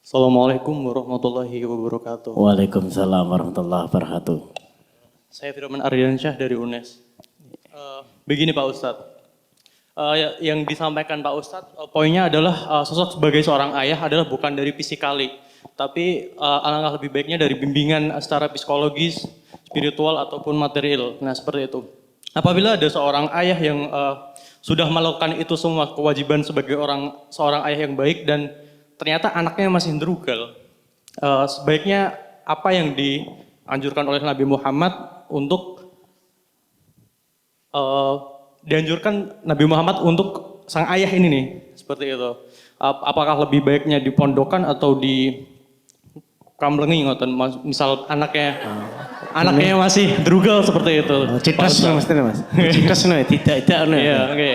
Assalamualaikum warahmatullahi wabarakatuh. Waalaikumsalam warahmatullahi wabarakatuh. Saya Firman Ardiansyah dari UNES. Begini Pak Ustadz, yang disampaikan Pak Ustadz, poinnya adalah sosok sebagai seorang ayah adalah bukan dari fisikali, tapi alangkah lebih baiknya dari bimbingan secara psikologis, spiritual ataupun material. Nah seperti itu. Apabila ada seorang ayah yang sudah melakukan itu semua kewajiban sebagai seorang ayah yang baik dan ternyata anaknya masih ndrugal, sebaiknya apa yang dianjurkan oleh Nabi Muhammad untuk dianjurkan Nabi Muhammad untuk sang ayah ini nih, seperti itu. Apakah lebih baiknya dipondokkan atau di kamlengi ngoten, misal anaknya masih drugal seperti itu. Cerdas mas, cerdas tidak Iya, oke.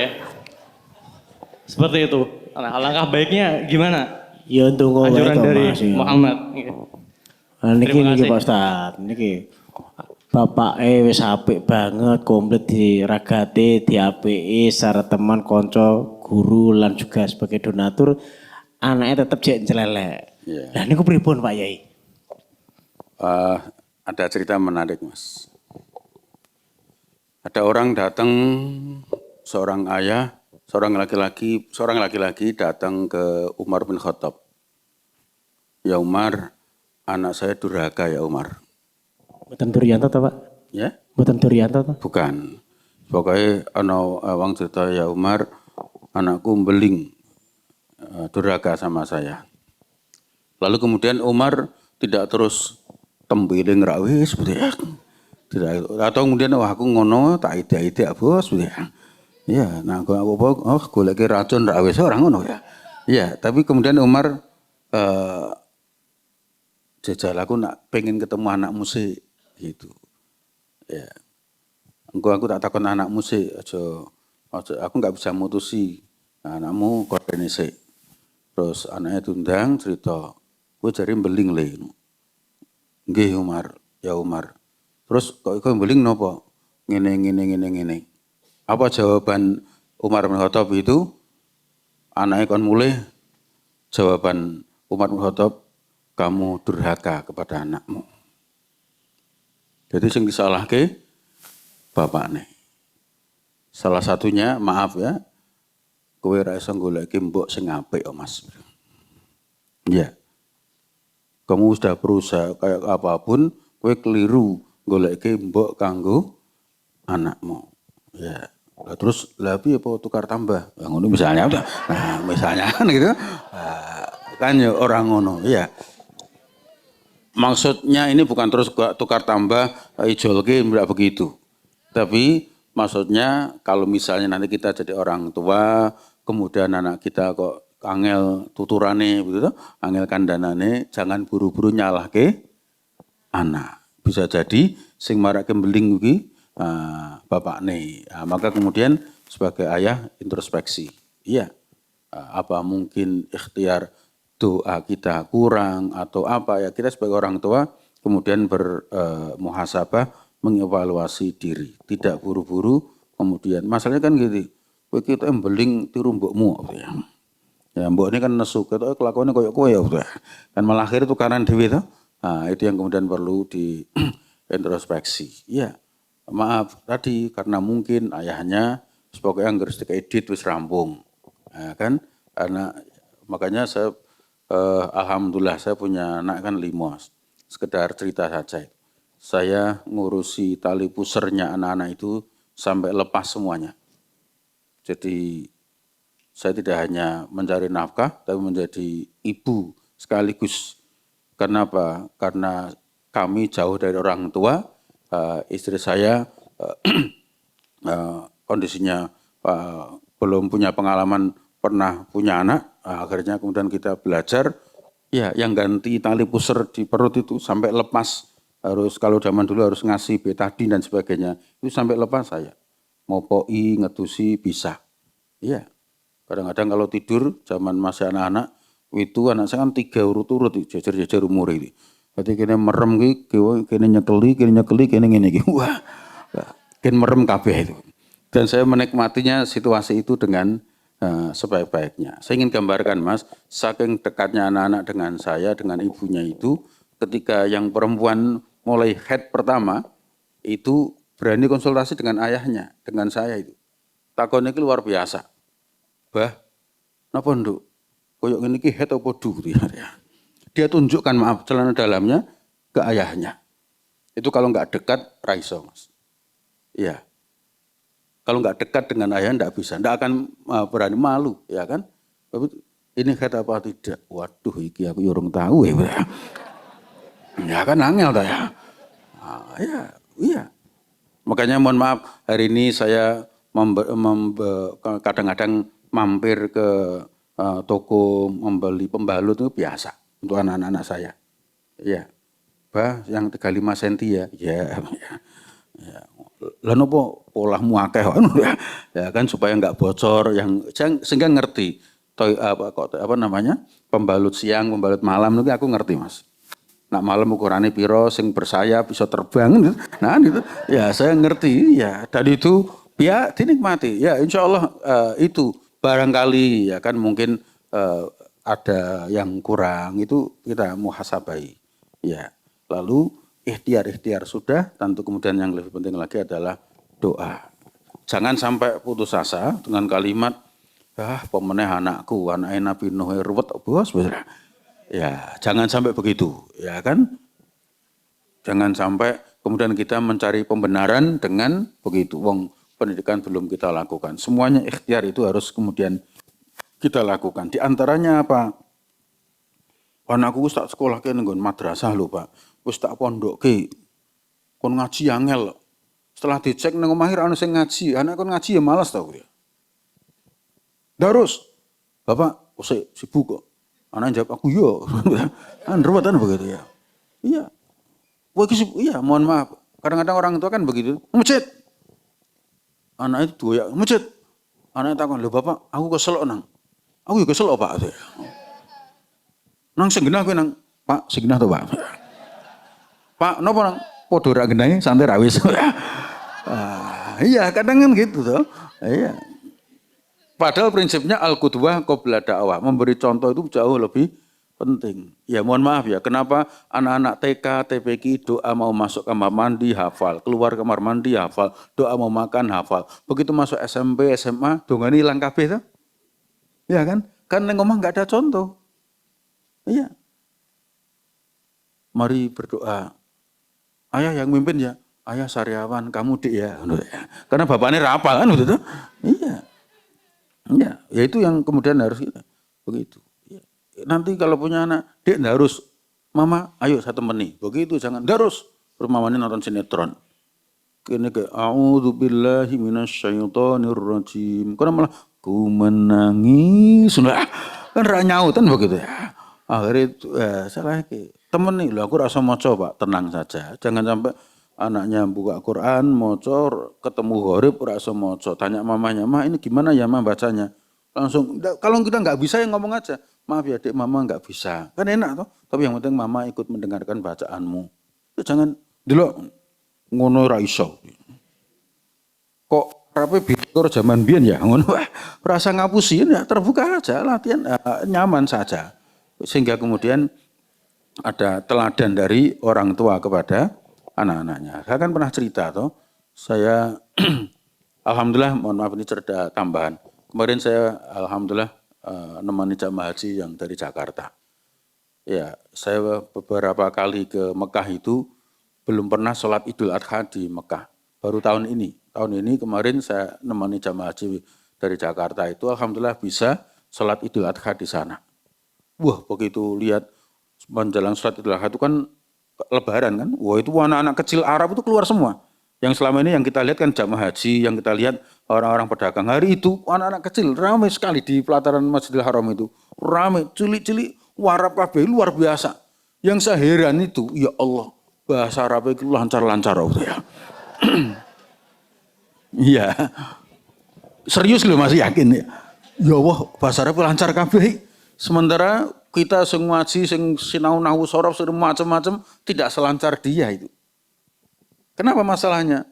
Seperti itu. Nah, alangkah baiknya gimana? Ya tunggu Anjuran dari Muhammad. Niki Pak Ustad, niki Bapak wis apik banget, komplit diragati, diapiki secara teman, konco, guru lan juga sebagai donatur, anaknya tetap jek celelek. Yeah. Lah niku pripun Pak Yai? Ada cerita menarik Mas. Ada orang datang, seorang ayah, seorang laki-laki datang ke Umar bin Khattab. Ya Umar, anak saya durhaka ya Umar. Mboten Duryanto ta Pak? Ya? Mboten Duryanto ta? Bukan. Pokoknya ana wong cerita ya Umar, anakku beling durhaka sama saya. Lalu kemudian Umar tidak terus tembiling rawis seperti ya. Tidak, atau kemudian aku ngono tak ide-ide bos seperti ya. Iya, nah aku golek racun ra wis ora ngono ya. Iya, tapi kemudian Umar jajal aku nak pengen ketemu anakmu sih gitu. Ya. Aku tak takon anakmu sih aja aku enggak bisa mutusi. Nah, anakmu korene sih. Terus anaknya tundang cerita, "Kowe jare mbeling le." Nggih Umar, ya Umar. Terus kok kowe mbeling napa? Ngene. Apa jawaban Umar bin Khattab itu? Anaknya kon mulai, jawaban Umar bin Khattab, kamu durhaka kepada anakmu. Jadi sing disalahke bapakne. Salah satunya, maaf ya, kowe ra iso goleki mbok sing apik kok Mas. Ya. Kamu sudah berusaha kayak apapun, kowe keliru goleki mbok kanggo anakmu. Ya. Lah terus piye apa tukar tambah? Ya ngono misalnya. Nah, misalnya kan gitu. Kan ya orang ngono, ya. Maksudnya ini bukan terus tukar tambah ijolke tidak begitu. Tapi maksudnya kalau misalnya nanti kita jadi orang tua, kemudian anak kita kok angel tuturane begitu, angel kandanane, jangan buru-buru nyalahke anak. Bisa jadi sing marake mbeling kuwi bapakne. Maka kemudian sebagai ayah introspeksi. Iya. Apa mungkin ikhtiar doa kita kurang atau apa ya, kita sebagai orang tua kemudian bermuhasabah, mengevaluasi diri, tidak buru-buru kemudian masalahnya kan gitu, kowe kita mbeling tiru mbokmu ya. Ya mbok ini kan nesu ketok kelakuannya koyo kowe ya kan malah akhir itu kanan dhewe to. Nah, itu yang kemudian perlu di introspeksi. Iya. Maaf tadi karena mungkin ayahnya pokoknya anggar edit wis rampung. Nah, kan karena makanya saya alhamdulillah saya punya anak kan 5. Sekedar cerita saja. Saya ngurusi tali pusernya anak-anak itu sampai lepas semuanya. Jadi saya tidak hanya mencari nafkah tapi menjadi ibu sekaligus. Kenapa? Karena kami jauh dari orang tua, istri saya kondisinya belum punya pengalaman pernah punya anak, akhirnya kemudian kita belajar, ya yang ganti tali pusar di perut itu sampai lepas, harus kalau zaman dulu harus ngasih betadin dan sebagainya, itu sampai lepas saya, mau poi, ngetusi bisa, iya. Kadang-kadang kalau tidur, zaman masih anak-anak, itu anak saya kan 3 urut-urut, jejer-jejer umur ini. Jadi kini merem, kini nyekeli, kini ngene, wah, kini merem kabeh itu. Dan saya menikmatinya situasi itu dengan sebaik-baiknya. Saya ingin gambarkan Mas, saking dekatnya anak-anak dengan saya, dengan ibunya itu, ketika yang perempuan mulai head pertama, itu berani konsultasi dengan ayahnya, dengan saya itu. Takonnya itu luar biasa. Bah, napa nduk? Koyok ini ki head apa du? Dia tunjukkan maaf celana dalamnya ke ayahnya. Itu kalau nggak dekat, raiso Mas. Iya. Kalau nggak dekat dengan ayah nggak bisa, nggak akan berani, malu, ya kan? Tapi ini kata apa tidak? Waduh, iki aku urung tahu ya. Ya kan angel dah ya. Iya. Makanya mohon maaf hari ini saya kadang-kadang mampir ke toko membeli pembalut itu biasa untuk anak-anak saya. Iya. Bah, yang 35 cm ya. Ya. Lah nopo polahmu akeh ya kan supaya enggak bocor yang sehingga ngerti pembalut siang pembalut malam itu aku ngerti Mas. Nak malam ukurannya piro sing bersayap bisa terbang gitu. Nah gitu ya saya ngerti ya dan itu ya dinikmati ya insyaallah itu barangkali ya kan mungkin ada yang kurang itu kita muhasabai ya lalu ikhtiar sudah, tentu kemudian yang lebih penting lagi adalah doa. Jangan sampai putus asa dengan kalimat, pemeneh anakku, anaknya Nabi Nuh ruwet, bos. Ya, jangan sampai begitu, ya kan? Jangan sampai kemudian kita mencari pembenaran dengan begitu. Wong pendidikan belum kita lakukan. Semuanya ikhtiar itu harus kemudian kita lakukan. Di antaranya apa? Anakku wis tak sekolah ke nggon madrasah lho, Pak. Wis tak pondokke. Kon ngaji angel. Setelah dicek nang omah ana sing ngaji, anak kon ngaji ya malas tau ya. Darus. Bapak, usai sibuk kok. Anak jawab aku yo. Kan ruwetan begitu ya. Iya. Wah, iya, mohon maaf. Kadang-kadang orang tua kan begitu. Masjid. Anak itu doyak, masjid. Anak takon, "Lho Bapak, aku keselok nang." Aku juga keselok, Pak. Nang segenah kowe nang, Pak, segenah to, Pak. Pak, napa nang padha ra genahe santai ra wis. Iya, kadang kan gitu toh. Iya. Padahal prinsipnya al-qudwah qabla da'wah, memberi contoh itu jauh lebih penting. Ya mohon maaf ya, kenapa anak-anak TK, TPQ doa mau masuk kamar mandi hafal, keluar kamar mandi hafal, doa mau makan hafal. Begitu masuk SMP, SMA, dongane ilang kabeh toh. Ya kan? Kan nang omah enggak ada contoh. Iya. Mari berdoa. Ayah yang mimpin ya. Ayah Saryawan, kamu Dik ya. Karena bapaknya rapal kan begitu. Iya. Iya, ya itu yang kemudian harus kita begitu. Ya. Nanti kalau punya anak, Dik harus Mama, ayo saya temani. Begitu jangan harus. Terus mamanya nonton sinetron. Kene ke a'udzubillahi minasyaitonirrajim. Karena malah ku menangis. Kan ra nyautan begitu ya. Akhirnya salah ke temen nih, aku rasa maca Pak, tenang saja. Jangan sampai anaknya buka Quran, maca ketemu gharib rasa maca. Tanya mamanya, "Ma, ini gimana ya Ma bacanya?" Langsung kalau kita nggak bisa ya ngomong aja. "Maaf ya Dik, Mama nggak bisa." Kan enak toh. Tapi yang penting Mama ikut mendengarkan bacaanmu. Itu jangan delok ngono ra iso. Kok rapi bitur zaman biyen ya ngono. Rasa ngapusin ya terbuka aja latihan nyaman saja. Sehingga kemudian ada teladan dari orang tua kepada anak-anaknya. Saya kan pernah cerita toh, saya alhamdulillah mohon maaf ini cerita tambahan. Kemarin saya alhamdulillah nemani jamaah haji yang dari Jakarta. Ya, saya beberapa kali ke Mekah itu belum pernah sholat Idul Adha di Mekah. Baru tahun ini. Tahun ini kemarin saya nemani jamaah haji dari Jakarta itu alhamdulillah bisa sholat Idul Adha di sana. Wah, begitu lihat menjelang sholat Idul Adha itu kan Lebaran kan, wah itu anak-anak kecil Arab itu keluar semua. Yang selama ini yang kita lihat kan jamaah haji, yang kita lihat orang-orang pedagang. Hari itu anak-anak kecil ramai sekali di pelataran Masjidil Haram itu. Ramai, cilik-cilik, warap kabeh luar biasa. Yang saya heran itu, ya Allah, bahasa Arab itu lancar-lancar gitu ya. Iya. Serius loh masih yakin ya. Ya Allah, bahasa Arab lancar kabeh. Sementara kita sing ngaji, sing sinau nahwu sorof, sing macam-macam tidak selancar dia itu. Kenapa masalahnya?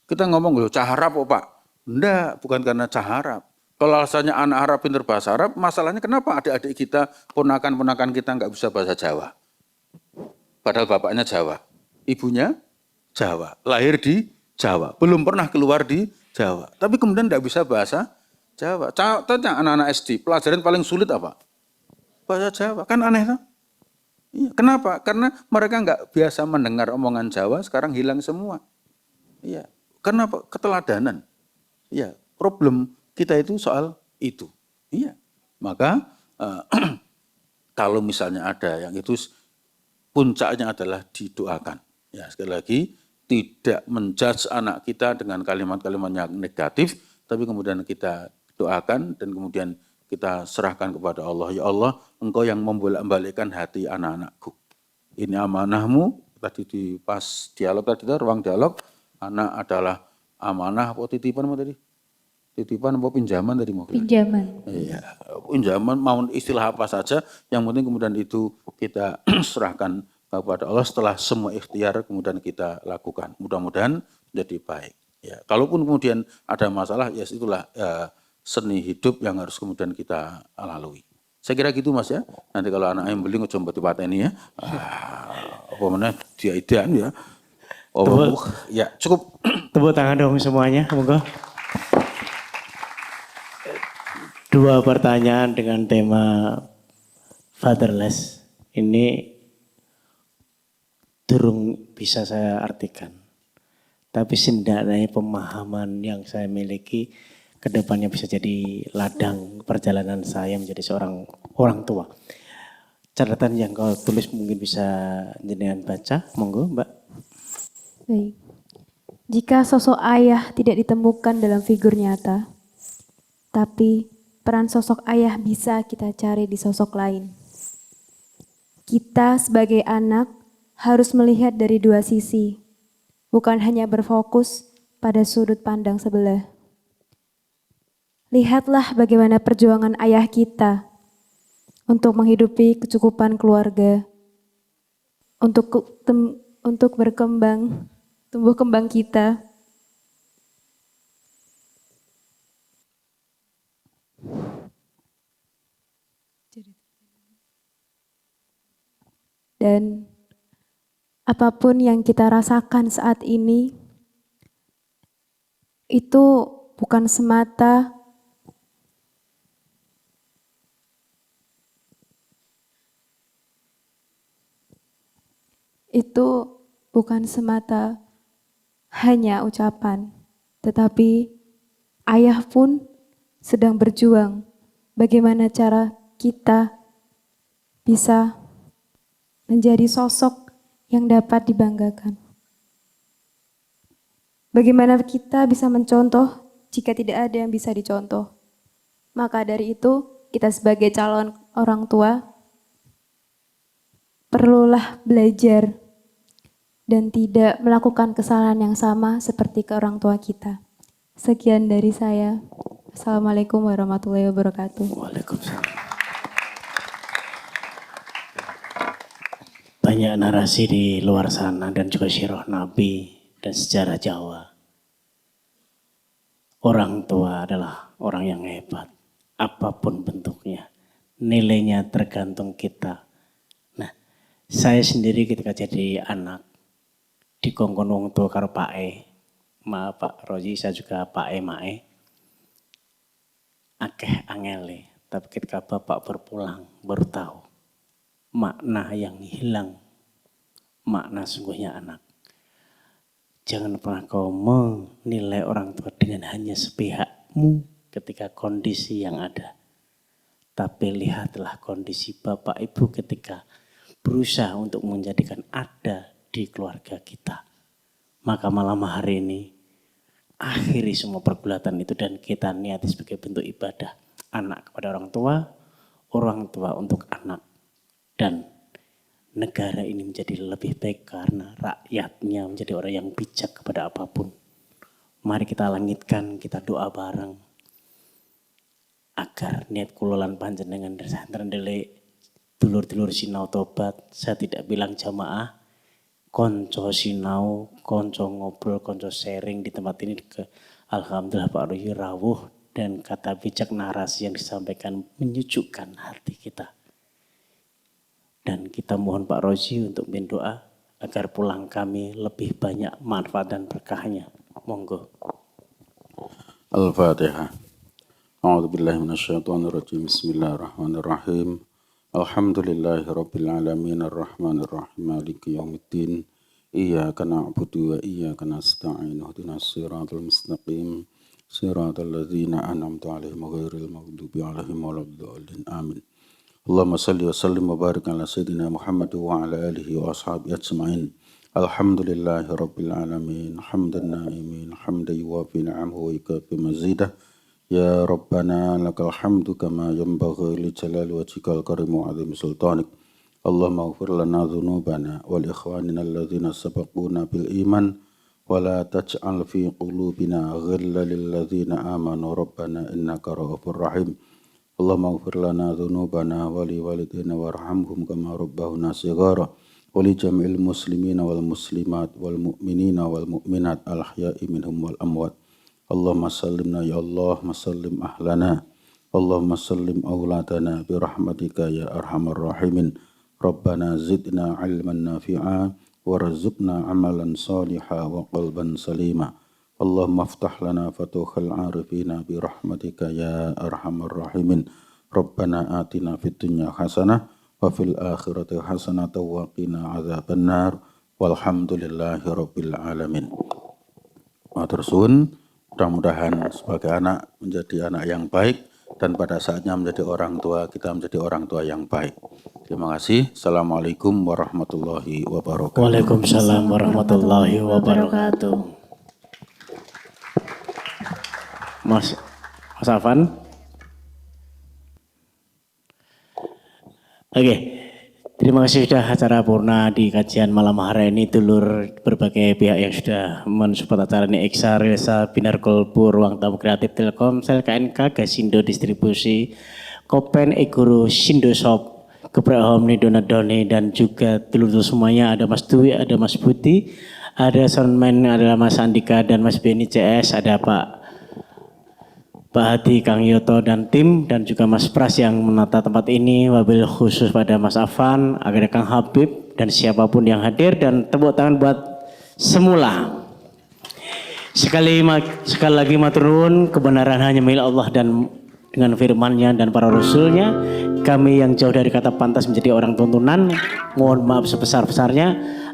Kita ngomong loh cah Arab kok Pak. Enggak, bukan karena cah Arab. Kalau alasannya anak Arab pinter bahasa Arab, masalahnya kenapa adik-adik kita, ponakan-ponakan kita nggak bisa bahasa Jawa? Padahal bapaknya Jawa, ibunya Jawa, lahir di Jawa, belum pernah keluar di Jawa. Tapi kemudian tidak bisa bahasa Jawa. Tanya anak-anak SD, pelajaran paling sulit apa? Bahasa Jawa, kan aneh kan? Iya. Kenapa? Karena mereka nggak biasa mendengar omongan Jawa, sekarang hilang semua. Iya. Kenapa? Keteladanan. Iya. Problem kita itu soal itu. Iya. Maka kalau misalnya ada yang itu puncaknya adalah didoakan. Ya, sekali lagi tidak menjudge anak kita dengan kalimat-kalimat yang negatif, tapi kemudian kita doakan dan kemudian kita serahkan kepada Allah. Ya Allah, Engkau yang membolak-balikkan hati anak-anakku. Ini amanahmu, tadi di pas dialog tadi, ruang dialog, anak adalah amanah apa titipan apa tadi? Titipan apa pinjaman tadi mau? Pinjaman. Iya, pinjaman mau istilah apa saja, yang penting kemudian itu kita serahkan kepada Allah setelah semua ikhtiar kemudian kita lakukan. Mudah-mudahan jadi baik. Ya, kalaupun kemudian ada masalah, ya itulah seni hidup yang harus kemudian kita lalui. Saya kira gitu Mas ya. Nanti kalau anak yang beli coba ini ya. Apa mana dia idean ya. Oh, ya cukup. Tepuk tangan dong semuanya, monggo. 2 pertanyaan dengan tema fatherless. Ini durung bisa saya artikan. Tapi setidaknya pemahaman yang saya miliki kedepannya bisa jadi ladang perjalanan saya menjadi seorang orang tua. Catatan yang kau tulis mungkin bisa jenengan baca, monggo Mbak. Baik. Jika sosok ayah tidak ditemukan dalam figur nyata, tapi peran sosok ayah bisa kita cari di sosok lain. Kita sebagai anak harus melihat dari 2 sisi, bukan hanya berfokus pada sudut pandang sebelah. Lihatlah bagaimana perjuangan ayah kita untuk menghidupi kecukupan keluarga, untuk berkembang, tumbuh kembang kita. Dan apapun yang kita rasakan saat ini, itu bukan semata hanya ucapan, tetapi ayah pun sedang berjuang. Bagaimana cara kita bisa menjadi sosok yang dapat dibanggakan. Bagaimana kita bisa mencontoh jika tidak ada yang bisa dicontoh. Maka dari itu, kita sebagai calon orang tua perlulah belajar dan tidak melakukan kesalahan yang sama seperti ke orang tua kita. Sekian dari saya. Assalamualaikum warahmatullahi wabarakatuh. Waalaikumsalam. Banyak narasi di luar sana dan juga sirah Nabi dan sejarah Jawa. Orang tua adalah orang yang hebat, apapun bentuknya. Nilainya tergantung kita. Nah, saya sendiri ketika jadi anak, dikongkon wong tua karo Pak E. Maaf Pak Roji, saya juga Pak E Mae. Akeh angele, tapi ketika Bapak berpulang baru tahu makna yang hilang, makna sungguhnya anak. Jangan pernah kau menilai orang tua dengan hanya sepihakmu ketika kondisi yang ada. Tapi lihatlah kondisi Bapak Ibu ketika berusaha untuk menjadikan ada di keluarga kita. Maka malam hari ini akhiri semua pergulatan itu dan kita niati sebagai bentuk ibadah. Anak kepada orang tua untuk anak. Dan negara ini menjadi lebih baik karena rakyatnya menjadi orang yang bijak kepada apapun. Mari kita langitkan, kita doa bareng. Agar niat kulolan panjenengan dari santren dele dulur-dulur sinau tobat. Saya tidak bilang jamaah. Konco sinau, konco ngobrol, konco sharing di tempat ini. Alhamdulillah Pak Roy rawuh dan kata bijak narasi yang disampaikan menyejukkan hati kita. Dan kita mohon Pak Rozi untuk berdoa agar pulang kami lebih banyak manfaat dan berkahnya. Monggo. Al-Fatihah. A'udzubillahi minasyaitonirrajim. Bismillahirrahmanirrahim. Alhamdulillahirabbil alamin arrahmanirrahim maliki yaumiddin. Iyyaka na'budu wa iyyaka nasta'in. Ihdinas siratal mustaqim. Siratal ladzina an'amta 'alaihim ghairil maghdubi 'alaihim waladdallin. Amin. Allahumma salli wa sallim wa barik ala sayyidina Muhammad wa ala alihi wa ashabihi ajma'in. Alhamdulillahi rabbil alamin. Hamdan na'imin. Hamdan yuwafi ni'amahu wa yukafi mazidah. Ya Rabbana lakal hamdu kama yanbaghi li jalali wajhikal karim wa 'azimi sultanik. Allahumma ighfir lana dhunubana wal ikhwanina alladhina sabaquna bil iman wa la taj'al fi qulubina ghillan lil ladzina amanu rabbana innaka ra'ufur rahim. Allahumma ighfir lana dhunubana wa li walidayna warhamhum kama rabbawna shighara wa li jami'il muslimina wal muslimat wal mu'minina wal mu'minat al ahya'i minhum wal amwat. Allahumma sallimna ya Allah, masallim ahlana. Allahumma sallim auladana bi rahmatika ya arhamar rahimin. Rabbana zidna ilman nafi'a warzuqna amalan saliha wa qalban salima. Allahumma aftah lana fatuhal arifina bi rahmatika ya arhamar rahimin. Rabbana atina fid dunya hasanah wa fil akhirati hasanah wa qina adzabannar. Walhamdulillahi rabbil alamin. Matur suwun, mudah-mudahan sebagai anak menjadi anak yang baik dan pada saatnya menjadi orang tua kita menjadi orang tua yang baik. Terima kasih. Assalamualaikum warahmatullahi wabarakatuh. Waalaikumsalam warahmatullahi wabarakatuh. Mas Afan. Oke, terima kasih sudah acara purna di kajian malam hari ini. Dulur berbagai pihak yang sudah mensupport acara ini. Eksa, Rilsa, Binar Kolbu, Ruang Tamu Kreatif Telkomsel, KNK, Gasindo Distribusi, Kopen, Eguru, Shindo Shop, Gebrak Home, Nidona Doni, dan juga dulur semuanya. Ada Mas Dwi, ada Mas Buti, ada soundman adalah Mas Andika dan Mas Beni CS, ada Pak Hadi, Kang Yoto dan tim, dan juga Mas Pras yang menata tempat ini, wabil khusus pada Mas Afan, agar Kang Habib dan siapapun yang hadir, dan tepuk tangan buat semula. Sekali lagi matur nuwun, kebenaran hanya milik Allah dan dengan firman-Nya dan para rasul-Nya. Kami yang jauh dari kata pantas menjadi orang tuntunan, mohon maaf sebesar-besarnya.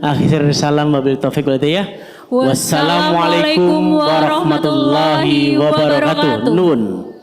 Akhir salam wabil taufiq wal hidayah. Wassalamualaikum warahmatullahi wabarakatuh. Nun.